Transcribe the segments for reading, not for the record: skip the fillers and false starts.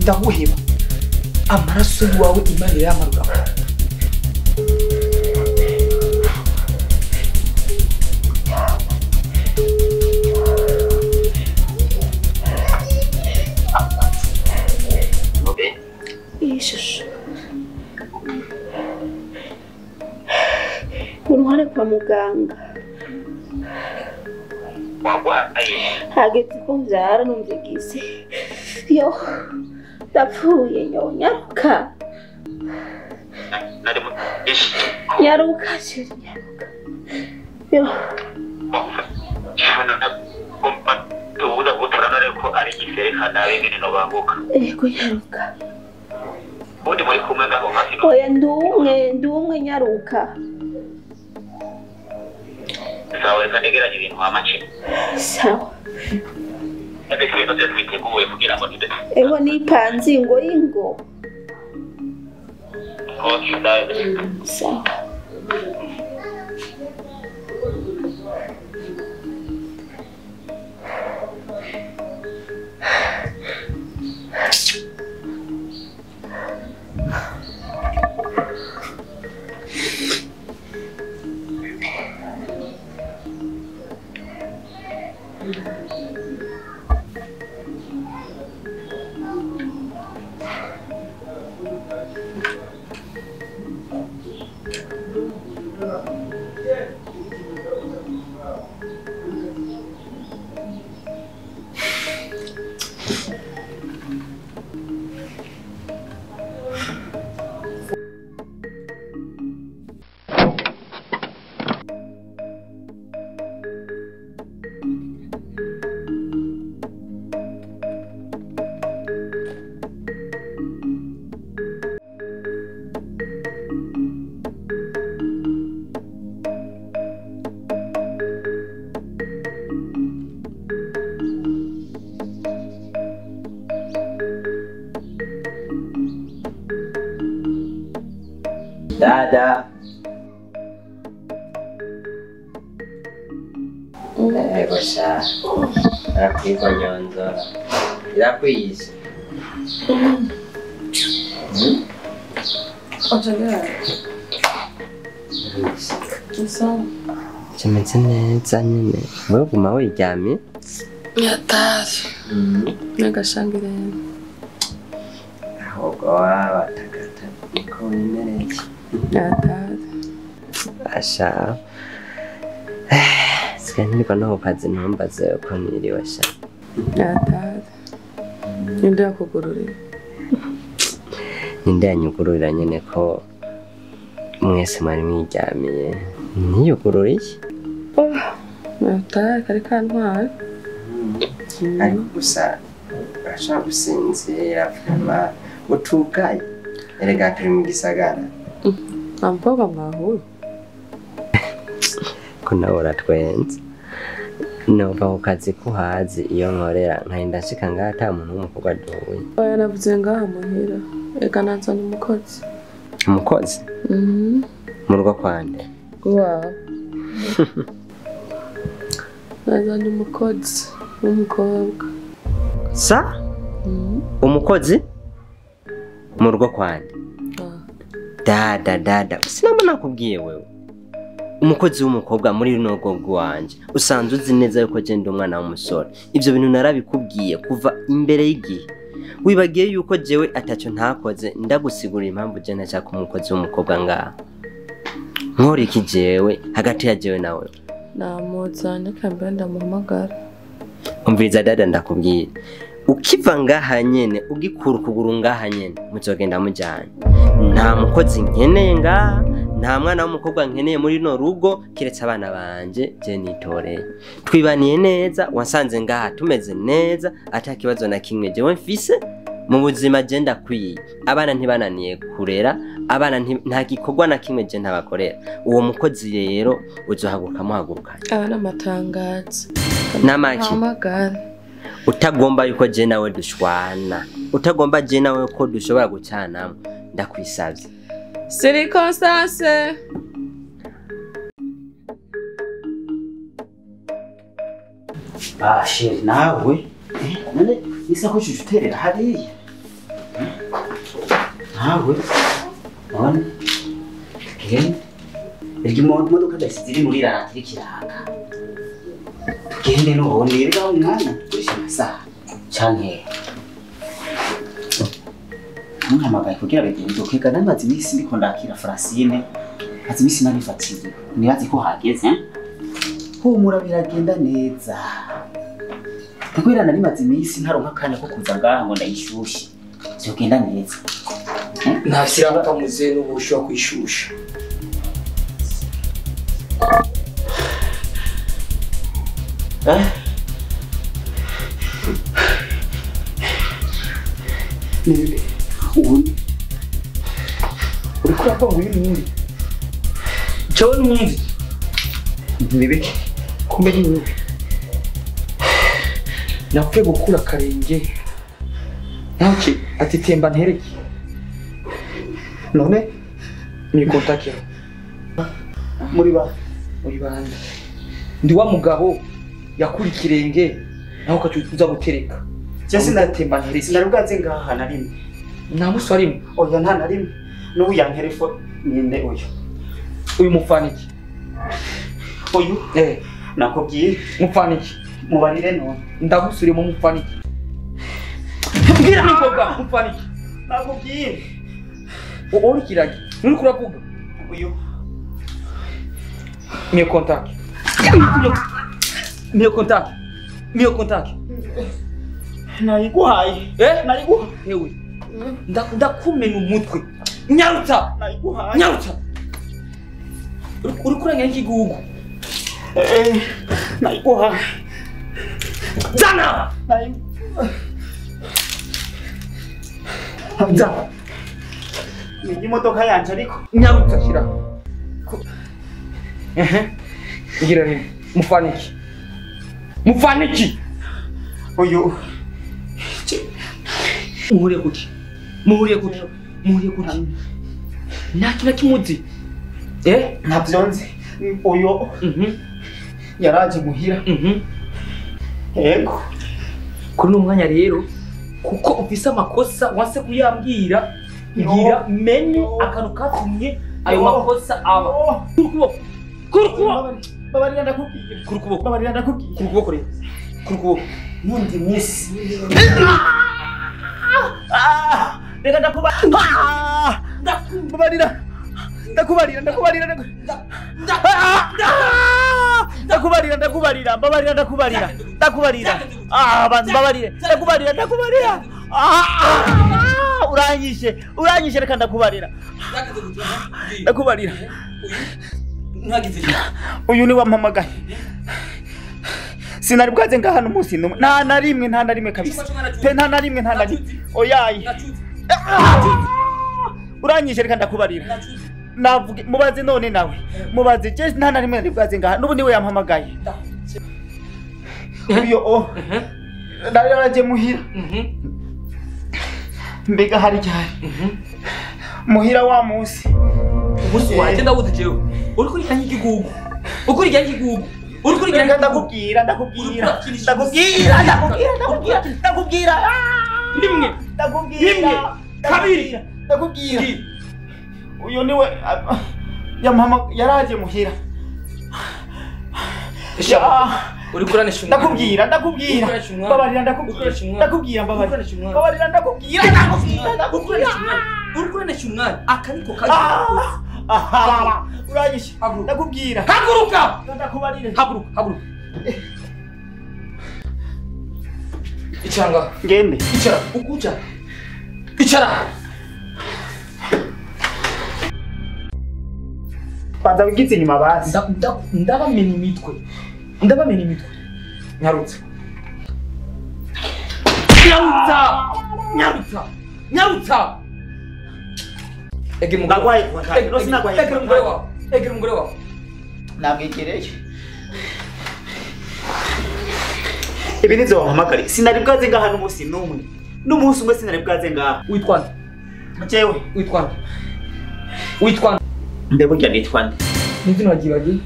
ndaguheba amaraso yawe Imana yamarura ishusho uruhare kwa muganga hageze ko mbyara numvigise yo ndapfuye nyaruka nyaruka shiri nyaruka yo ego nyaruka oya ndumwe nyaruka sawa reka negeranye ibintu wamace sawa ibintu byose biteguwe kugira ngo nide ego nipanze ingo sawa Dada. Ego sha. Akwiko nyonzo. Irakwise. Ojaga. Sawa. Kimeze neza nyine. Wewe guma wiryamye? Yataje. Nagashangirene. Ahubwo wabatakata ko wimereye. Yataje. Asha. Sikanirwa no kazi ntumbaze uko niriwe sha. Yataje. Ninde yakugururira? Ninde yanyugururira nyene ko mwese mwari mwiryamiye. Niyugururiye? Yataje kari kantwara. Ariko gusa ashaka gusinzira vyama utugaye. Erega turi mu gisagara. Amboga mwahuye. Kuna uratwenze. Nova ku kazi kuhazi iyo nkorera nkahinda nshika ngaha ata muntu w'umukobwa duhuye. Oya navuze ngaha muhira. Eka nazanye umukozi. Umukozi? Mu rugo kwande? Wow. Nazanye umukozi w'umukobwa. Sa? Umukozi? Mu rugo kwande? Dada. Sinama nakubwiye wewe. Umukozi w'umukobwa muri runo rwo wanje. Usanzwe uzi neza yuko je ndi umwana w'umusore. Ivyo bintu narabikubwiye kuva imbere y'igihe. wibagiye yuko jewe ataco ntakoze ndagusigura impamvu je ntashaka umukozi w'umukobwa ngaha nkora iki jewe hagati ya jewe nawe namuzanye kambe ndamuhamagara umviriza dada ndakubwira ukiva ngaha nyene ugikura ukuguru ngaha nyene muzogenda mujanye nta mukozi nkeneye ngaha nta mwana w'umukobwa nkeneye muri no rugo kiretse abana banje je nitoreye twibaniye neza wasanze ngaha tumeze neza atakibazo na kimwe jewe mfise mu buzima je ndakwiye abana ntibananiye kurera abana nta gikorwa na kimwe je ntabakorera uwo mukozi rero uzohaguruka muhagurukanye abana matangaza namaki utagomba yuko je nawe dushwana utagomba je nawe ko dushobora gucanamo ndakwisavye Siri Constance Sheri nawe none isakoshi uterera hariya nawe none iryo modoka ziri muri rangire kiraka tugende n'ubundi rega umwana turisha amasaha canke ntuhamagaye kugira bigenze ukiga namaze imisi ndiko ndakira Francine maze imisi nabifatiye nibaze ko hageze humura biragenda neza Takwira nari maze imisi ntaronka akanya ko kuza ngaha ngo ndayishushe byogenda neza ntashyira batamuze n'ubusho kwishusha Nibe ubundi uri kurapa ngo yindi cyo n'undi nibe kumbe ni napfe gukura karenge ntaki atitemba ntereke none ni kontakira muri bande ndi wa mugabo yakuri kirenge naho kacuza gutereka cyese ndatemba ntereke sinarubwaze ngaha na rimwe nta musari oya nta na rimwe n'ubu yanterefone ninde uyu mufaniki uyu nakubwiye mufaniki mubarire none ndagusure mu mufaniki mbwira nikoga mufaniki nakubwiye uri kiragi nuri kuravuga uyu miyo contact nayiguhaye nayiguhaye hewe ndakumena umutwe nyarutsa nayiguhaye uri kuranga n'ikigugu nayiguhaye zana zana ni imodoka yanje ariko nyarutsa shira ngira ni mufaniki uyu muhuriye kuti nta kimuzi ntabyo nzi uyu yaraje muhira yego kuri n'umwanya rero kuko ufise amakosa wanse kuyambwira ngira menye akantu katumye ayo makosa aba kuri kuboko babarira ndakubwiye kuri kuboko babarira ndakubwiye kuri kuboko rero kuri kuboko mundi mwisi reka ndakubarira uranyishe reka ndakubarira uyu ni wampamagaye sinari bwaze ngaha n'umunsi n'umwe nta na rimwe kabisa nta na rimwe oyayi uranyishe reka ndakubarira navuge mubaze none nawe mubaze je nta na rimwe nari bwaze ngaha n'ubu niwe yampamagaye uyo naraje muhira mbega hari cyane muhira wa munsi waje ndawuze jewe uri kuri kanyi kigugu uri kuri kanyi ndakubwira rimwe kabiri ndakubwira uyo niwe yaraje muhira uri kuranisha umwana ndakubwira babarira ndakubwira uri kuranisha umwana akaniko kaje uranyishe ndakubwira haguruka ndakubarire haguruka ichanga ngende ichara ukucha ichara banza wigitse inyuma basi ndabamena imitwe nyarutse egera umugore wawe nabwegereye ibi nizo wampamagare sinari bwaze ngaha n'umunsi umwe sinari bwaze ngaha witwa jewe witwa ndebujya nitwa nde n'izina wagibagiye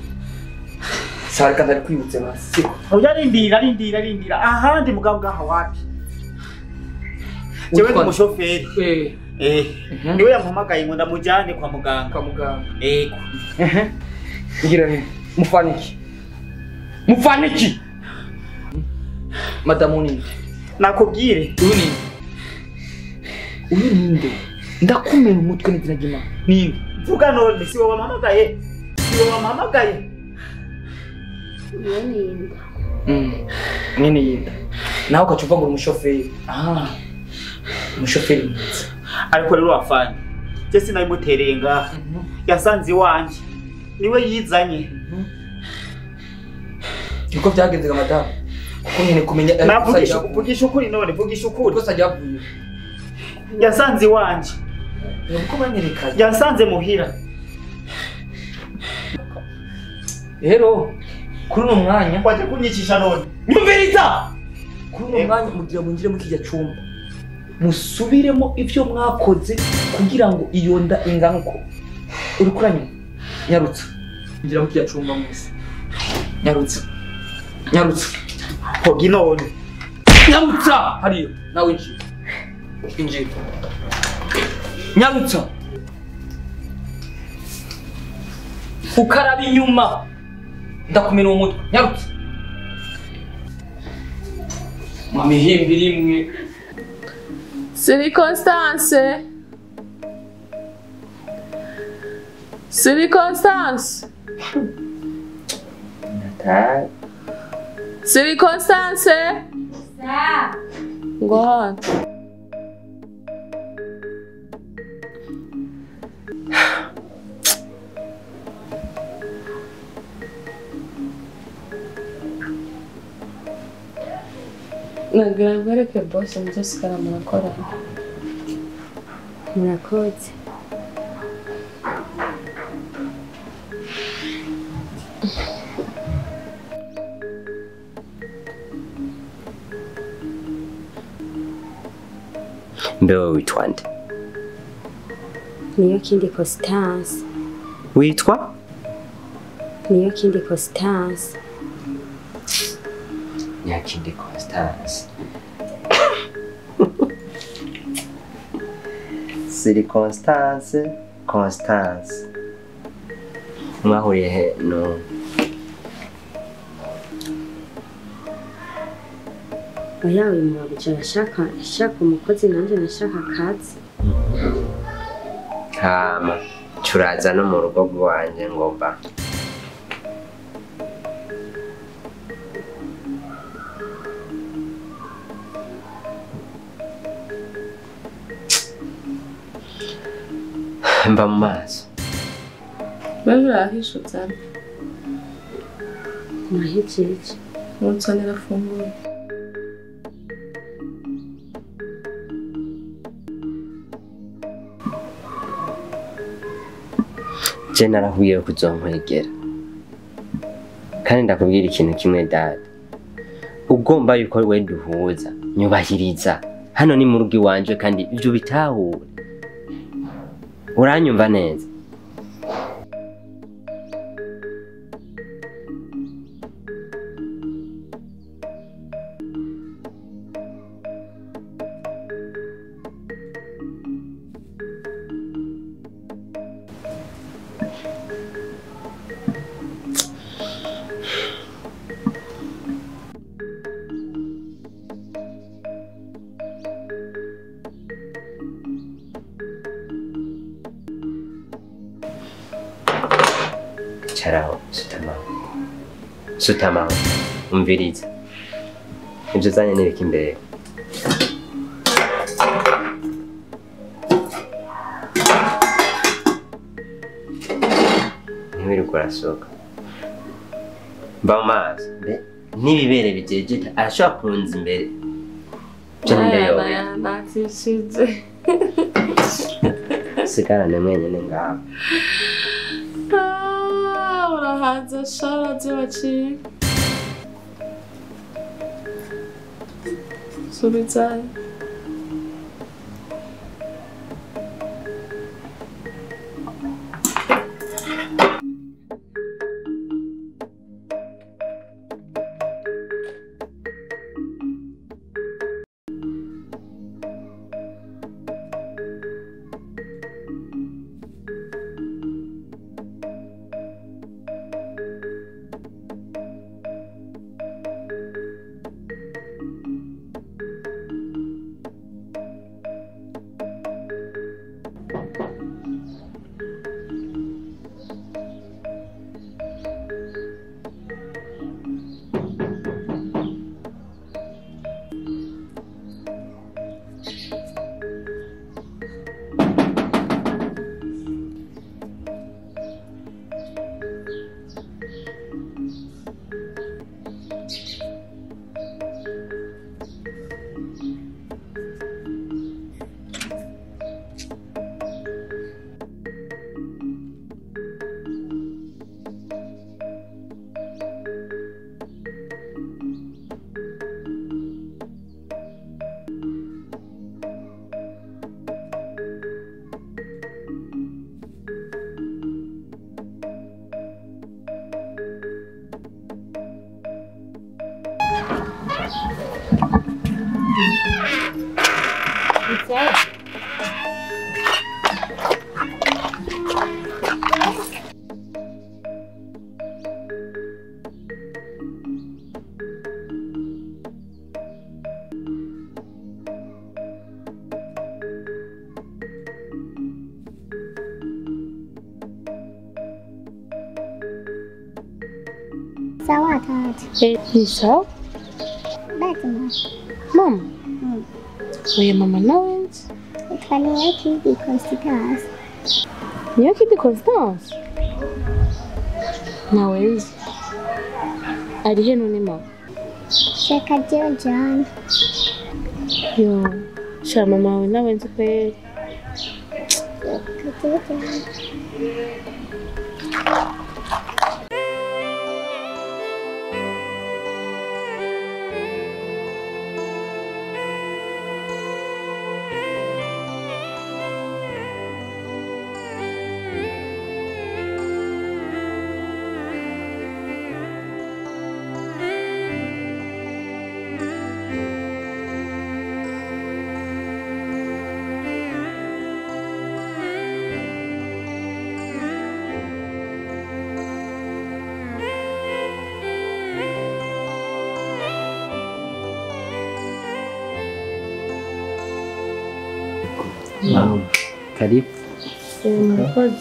sarika ndari kwibutse basi oya rindira ahandi mugabo ngaha wapi jewe ndi umushoferi niwe yampamagaye ngo ndamujyane kwa muganga yego ngira ni mufaniki madamu ninde nakubwire uyu ninde ndakumena umutwe n'izina ry'Imana ninde vuga none si wowe wampamagaye nini yinda nawe ukacuva ngo umushoferi umushoferi mwiza ariko rero wafanye je sinayimutereye ngaha yasanze iwanje niwe yizanye uko byagenze madamu kuko nyine kumenya vugisha ukuri none uko sajyavuye yasanze iwanje nuko banyereka yasanze muhira rero kuri uno mwanya waje kunyicisha none nyumviriza kuri uno mwanya mugira mwinjire mu kijya cumba musubiremo ivyo mwakoze kugira ngo iyo nda ingana uko uri kuranyuma nyarutse ngira mu kijya cumba mwese nyarutse hogi none nyarutsa hariyo nawe injira nyarutsa ukaraba inyuma ndakumena umutwe nyarutsa mumihimbi rimwe Siri Constance ngo hano nagira mwereke boss muzosigara murakorana murakoze mbewe witwa nde niyo kindi constance witwa niyo kindi constance nyakindi constance siri constance mwahuriye he no oya uyu mwabuja ashaka umukozi nanje nashaka akazi hama turaza no mu rugo rwanje ngomba mba mu maso baje ahisho cyane nahijeje munsonera funguro je narahuye kuzonkwegera kandi ndakubwira ikintu kimwe dada ugomba yuko we duhuza nyubahiriza hano ni mu rugo iwanje kandi ibyo bitahure uranyumva neza Icharaho sutamaho umviriza ibyo zanye n'ibiki imbere ntiwirirwa urasohoka mba mu mazi n'ibibere bijejeta arashobora kunza imbere byo ndeyobe natishize sigarane mwenyene ngaho urahaza sharaze baciye subizayo Sawa tati. Ni sawa? Basi Mama? Oya mama nawenze? twaniye kidi constance. Niyo kidi Constance? Nawenze? Ari he none mama? Shaka John. Yo, sha mama wawe nawenze kweli. Karibu. Mkozi.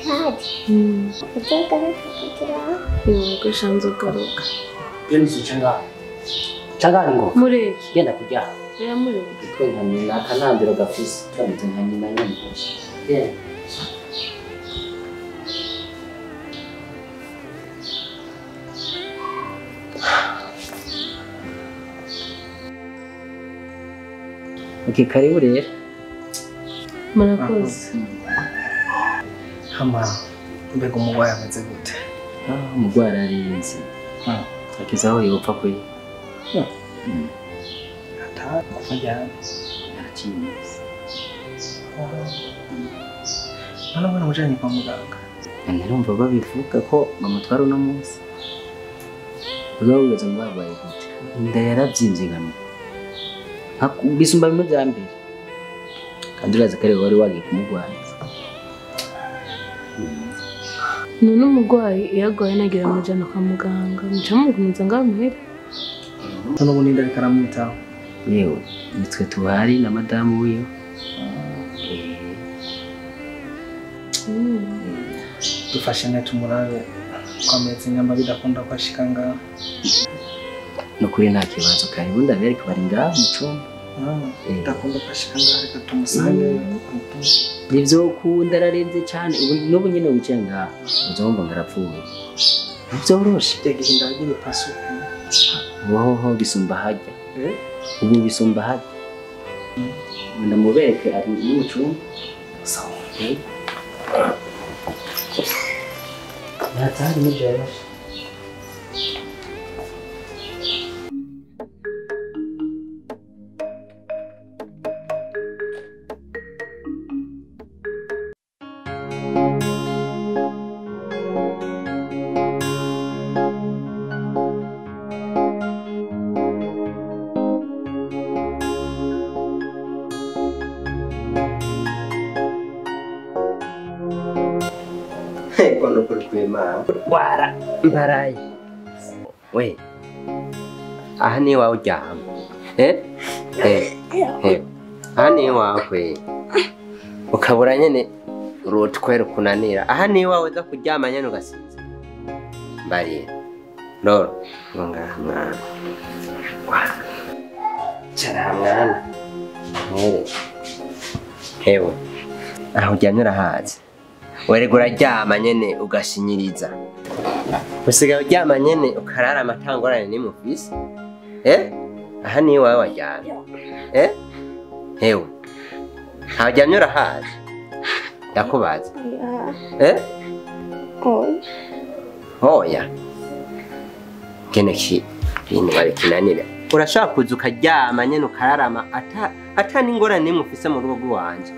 Kadi. Kutoka kutoka. Yo, shanzo garuka. Iyo ni changa. Changa ngo. Mureke. Genda kujya. Ya mureke. Twe nkamina akanambiro gafise. Twamutse nkanyina nyine. Yeah. Okay, karibu rero. Murakoze. Hama mbega umugwayi ameze gute? Umugwara arinze. Akizaho yopfa kwe. Ata kujyana. Arakinyise. None mujanye kwa muganga. Narumva babivuga ko bamutwara uno munsi. Uzawugeze ngo barwaye gute? Inda yaravyimbye ngano. Bisumba bimwe bya mbere. Kandi urazi ko ari wari wagiye kumugwaza. None umugwayi iyo agwaye nagira amujana kwa muganga. Mucamugumiza ngaho muhera. None ubu ninde ariko aramwitaho? Yewe, nitwe tuhari na madamu wiyo. dufashe neza umurabe kwameza inyama bidakunda kwashika ngaho. Nukuri nta kibazo karibu ndabereka bari ngaho mu cumba. Bidakunda kwashika ngaho reka tumusange. Nivyo ukunda ararenze cyane ubu n'ubu nyene wicaye ngaho uzomba ngarapfuye. Nivyoroshe Tegihinda nyine pasuku. woho bisumba hajya. Ubu bisumba hajya. Ndamubereke ari mu cumba. Sawa. Natari nivyoroshe. Kono kurkwema wara mbarayi we aha ni wawe ujyama aha ni wawe ukabura nyene urutwera kunanira aha ni wawe uza kuryama nyene ugasinza mbariye roro ngo ngaha mwana cara mwana mwere hewe aho uryamye urahazi werega uraryama nyene ugashinyiriza usigaye uryama nyene ukarara amatangorane nimufise aha ni wawe waryamye hewe aharyamye urahazi ndakubaza hoya keneki ibintu babikinanira urashaka kuza ukaryama nyene ukararama ata n'ingorane nimufise mu rugo rw'iwanje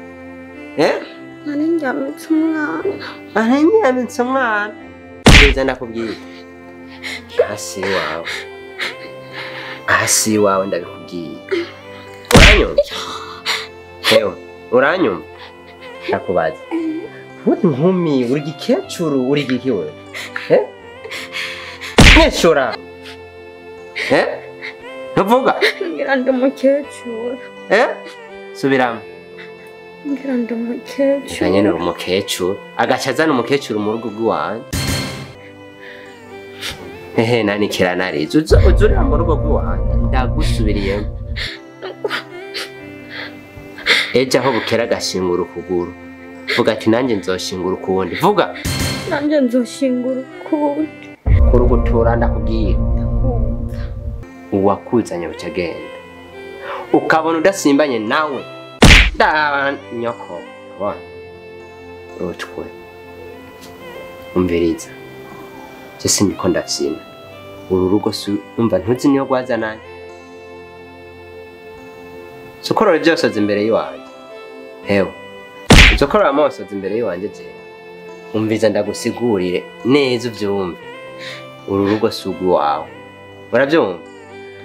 Narinjamitse umwana. Narinjamitse umwana. Neza ndakubwira. Hasi wawe ndabikubwiye. Uranyumva? Hewe, uranyumva? Ndakubaza. Uri nkumi, uri gikecuru, uri gikiwe. Nyeshura. Ntuvuga? Ngira ndi umukecuru. Subiramo. Ngira ndi umukecuru. Nyene uri umukecuru agacazana umukecuru mu rugo rw'iwanje nanikira narize uzurira mu rugo rw'iwanje ndagusubiriyemo ejo aho bukera agashingura ukuguru vuga ati nanjye nzoshingura ukundi vuga nanjye nzoshingura ukundi kuri ugutura ndakubwira uwakuzanye buca agenda ukabona udasimbanye nawe nyoko wa rutwe umviriza cyese ndiko ndafyina uru rugo umva ntuzi niyo gwazananye sokorora byose imbere yiwanje hewe sokorora amaso imbere yiwanje je umviza ndagusigurire neza uvyumve uru rugo sugu wawe uravyumva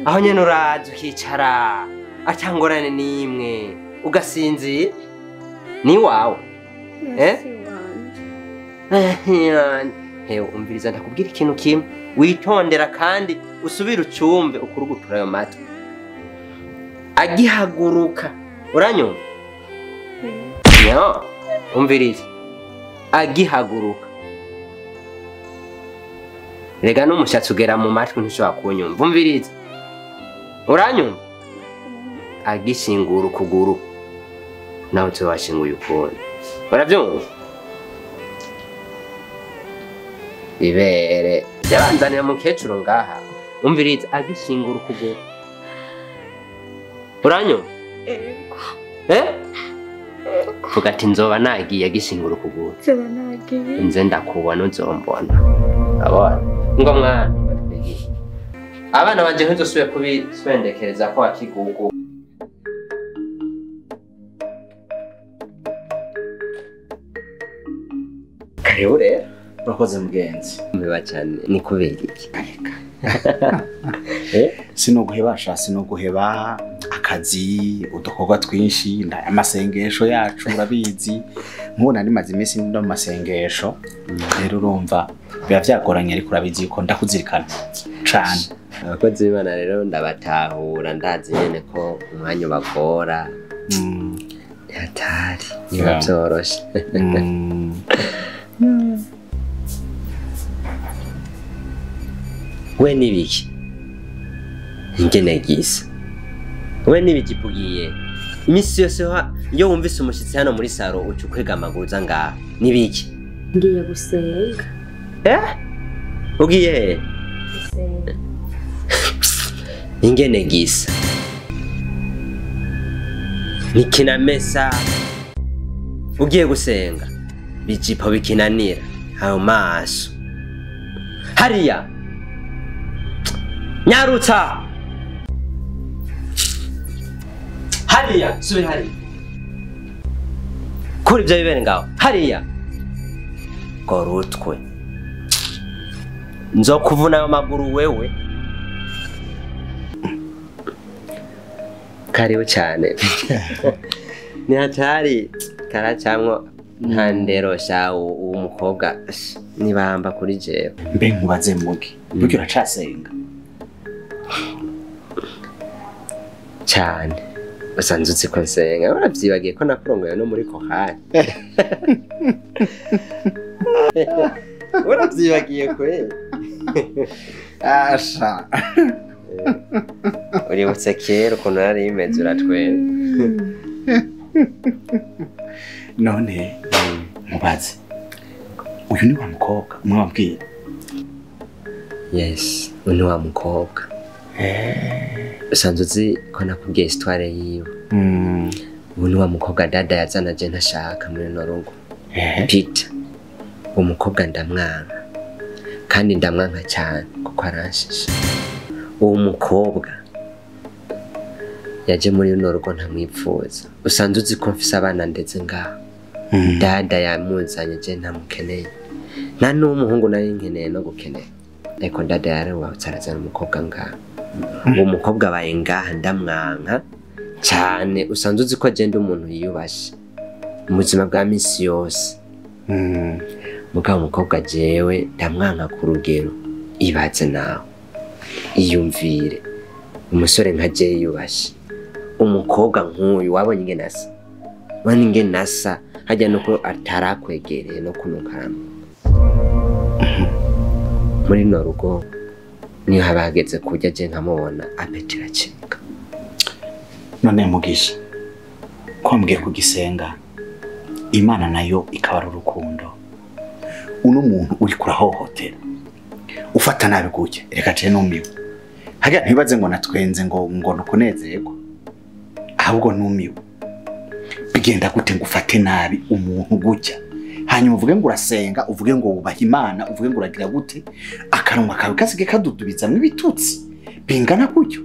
aho nyene uraza ukicara atangorane nimwe ugasinzira ni wawe hewe umviriza ndakubwira ikintu kimwe witondera kandi usubire ucumve ukurugutura ayo matwi agihaguruka uranyumva umviriza agihaguruka rega n'umushatsi ugera mu matwi ntushobora kunyumva umviriza uranyumva agishingura ukuguru nawe tubashinguye ukundi urabyumva ibere yabanzanira mukecuru ngaha umviriza agishingura ukuguru uranyumva vuga ati nzoba nagiye agishingura ukuguru nze ndakubona uzombona abona ngo mwana abana banje ntuzosubire kubiswendekereza ko akigugu karibu rero urakoze mugenzi mbiba cyane ni kubera iki sinoguheba akazi udukorwa twinshi amasengesho yacu urabizi nkubona nimaze iminsi ndo mu masengesho rero urumva biba byagoranye ariko urabizi ko ndakuzirikana cane abakozi b'Imana rero ndabatahura ndazi nyene ko umwanya bagora Hatari niba byoroshe. We nibiki ingene gisa we nibiki pugiye imisi yose iyo wumvise umushitsi hano muri saro ucukwega amaguru za ngaha nibiki ngiye gusenga ugiye he gusenga ingene gisa nikina mesa ugiye gusenga bijipo bikinanira ayo maso hariya nyarutsa hariya subira hariya kuri ibyo bibere ngaho hariya gorutwe nzokuvuna ayo maguru wewe karibu cyane ni hatari karacamwo nta ndero shawo umukobwa nibamba kuri jewe mbe nkubaze mugi buryo uracasenga cyane usanze uzi ko nsenga urabyibagiye ko nakurongoye no muri kohari urabyibagiye kwe asha uributse kera ukuntu nari imeze uratwera none mubaze uyu ni wa mukobwa mwabwira yes uyu ni wa mukobwa usanze uzi ko nakubwiye histoire yiwe uyu ni wa mukobwa dada yazana je ntashaka muri no rugo Peter umukobwa ndamwanka kandi ndamwanka cyane kuko aranshisha uwo mukobwa yaje muri no rugo ntamwipfuza usanze uzi ko mfise abana ndetse ngaho dada yamuzanye je ntamukeneye nta n'umuhungu nari nkeneye no gukeneye ariko dada yarawutse arazana umukobwa ngaho uwo mukobwa abaye ngaha ndamwanka cyane usanze uzi ko agenda umuntu yiyubashe mu buzima bwa minsi yose mugabo umukobwa jewe ndamwanka ku rugero ibaze nawe iyumvire umusore nka je yiyubashe umukobwa nk'uyu wabonye ingene asa wani ingene nasa hajya nuko atarakwegereye no kunukarama muri no rugo niyo habageze kujya je nkamubona apetira cika none mugisha ko mbwiye kugisenga Imana nayo ikabara urukundo uno muntu uri kurahohotera ufata nabi gutya reka je numiwe haga ntibaze ngo natwenze ngo nukunezerwa ahubwo numiwe bigenda gute ngo ufate nabi umuntu gutya hanyuma uvuge ngo urasenga uvuge ngo wubaha Imana uvuge ngo uragira gute akaronka kawe kasige kadudubiza mu bitutsi bingana gutyo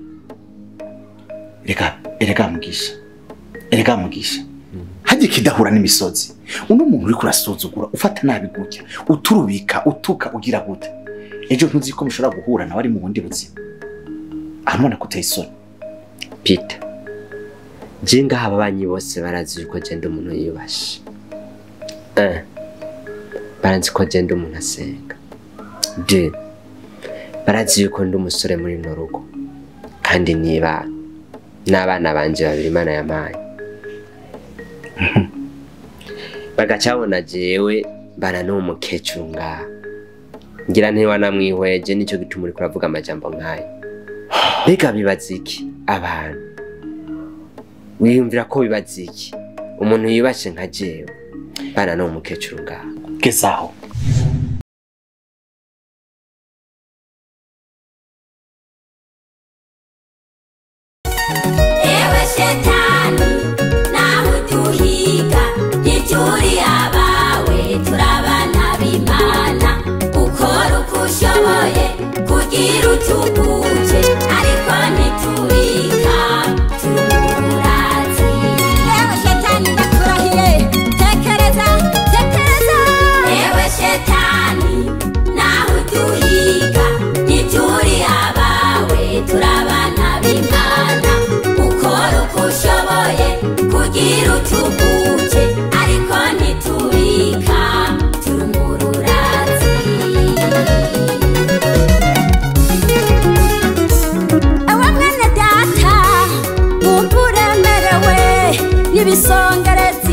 reka mugisha haje kidahura n'imisozi uno muntu uri kurasuzugura ufata nabi gutya uturubika utuka ugira gute ejo ntuzi ko mushobora guhura nawe ari mu bundi buzima amana kutayisona Peter jinga hababanyi bose barazi ko genda umuntu yibashe barazi ko genda umuntu asenga de barazi ko ndi umusore muri no rugo kandi niba n'abana banje babiri Imana yamaye bagacabona jewe bana n'umukecuru ngaha ngira ntiwa namwihweje nicyo gituma uri kuravuga amajambo nk'ayo mbega bibaziki abantu wiyumvira ko bibaziki umuntu yibashe nka jewe bana n'umukecuru ngaha kesaho ewe shetani naho tuhiga nituri abawe turabana b'Imana ukora uko ushoboye kugira utuguje ariko ntiturika tururazi ewe shetani ndakurahiye tekereza ewe shetani naho tuhiga nituri abawe turabana b'Imana ukora uko ushoboye kugira utuguje ariko ntiturika turumururazi awa mwene data wumva uremerewe y'ibisongerezi